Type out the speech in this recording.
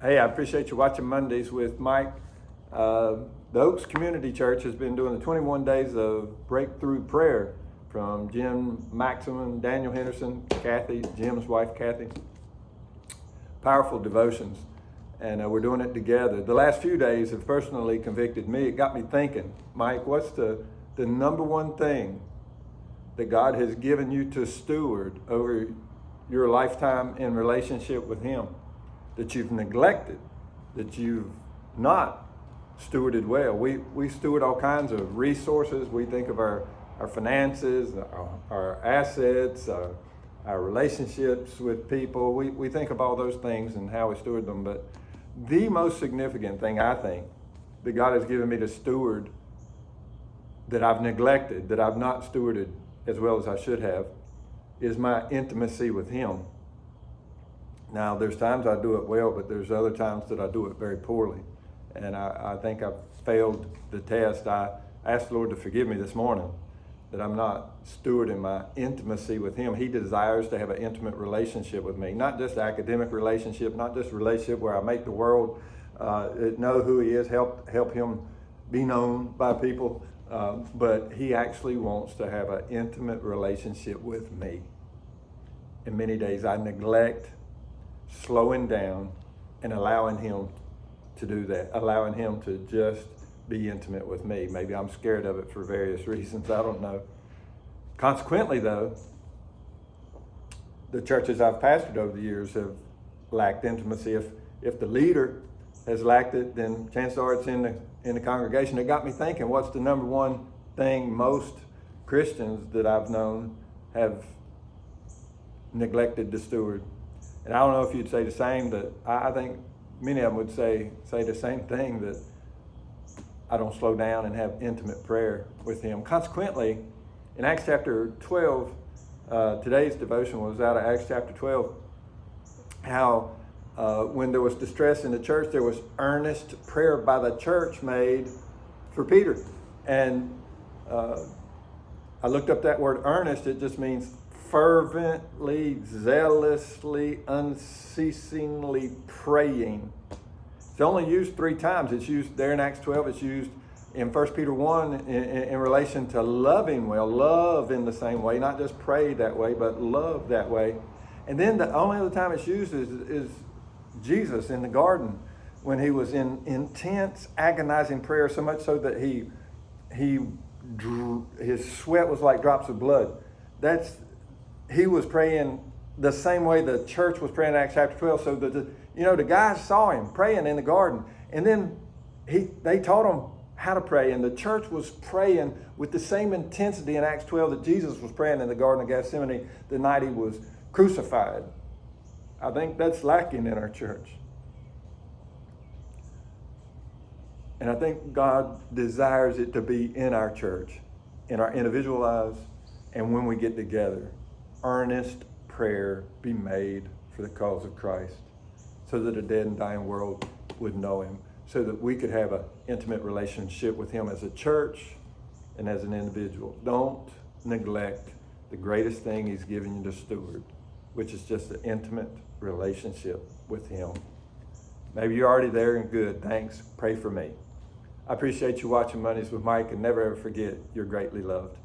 Hey, I appreciate you watching Mondays with Mike. The Oaks Community Church has been doing the 21 days of breakthrough prayer from Jim Maximum, Daniel Henderson, Kathy, Jim's wife Kathy. Powerful devotions, and we're doing it together. The last few days have personally convicted me. It got me thinking, Mike, what's the number one thing that God has given you to steward over your lifetime in relationship with Him, that you've neglected, that you've not stewarded well? We steward all kinds of resources. We think of our finances, our assets, our relationships with people. We think of all those things and how we steward them. But the most significant thing, I think, that God has given me to steward, that I've neglected, that I've not stewarded as well as I should have, is my intimacy with Him. Now, there's times I do it well, but there's other times that I do it very poorly. And I think I've failed the test. I asked the Lord to forgive me this morning that I'm not stewarding my intimacy with Him. He desires to have an intimate relationship with me, not just an academic relationship, not just a relationship where I make the world know who He is, help Him be known by people, but He actually wants to have an intimate relationship with me. And many days I neglect slowing down and allowing Him to do that, allowing Him to just be intimate with me. Maybe I'm scared of it for various reasons, I don't know. Consequently, though, the churches I've pastored over the years have lacked intimacy. If the leader has lacked it, then chances are it's in the congregation. It got me thinking, what's the number one thing most Christians that I've known have neglected to steward? And I don't know if you'd say the same, but I think many of them would say the same thing, that I don't slow down and have intimate prayer with Him. Consequently, in Acts chapter 12, today's devotion was out of Acts chapter 12, how when there was distress in the church, there was earnest prayer by the church made for Peter. And I looked up that word earnest. It just means fervently, zealously, unceasingly praying. It's only used 3 times. It's used there in Acts 12. It's used in 1 Peter 1 in relation to loving well. Love in the same way, not just pray that way, but love that way. And then the only other time it's used is Jesus in the garden, when He was in intense, agonizing prayer, so much so that his sweat was like drops of blood. He was praying the same way the church was praying in Acts chapter 12. So the guys saw Him praying in the garden, and then they taught him how to pray, and the church was praying with the same intensity in Acts 12 that Jesus was praying in the Garden of Gethsemane the night He was crucified. I think that's lacking in our church. And I think God desires it to be in our church, in our individual lives, and when we get together. Earnest prayer be made for the cause of Christ, so that a dead and dying world would know Him, so that we could have an intimate relationship with Him as a church and as an individual. Don't neglect the greatest thing He's given you to steward, which is just an intimate relationship with Him. Maybe you're already there, and good. Thanks. Pray for me. I appreciate you watching Mondays with Mike, and never ever forget, you're greatly loved.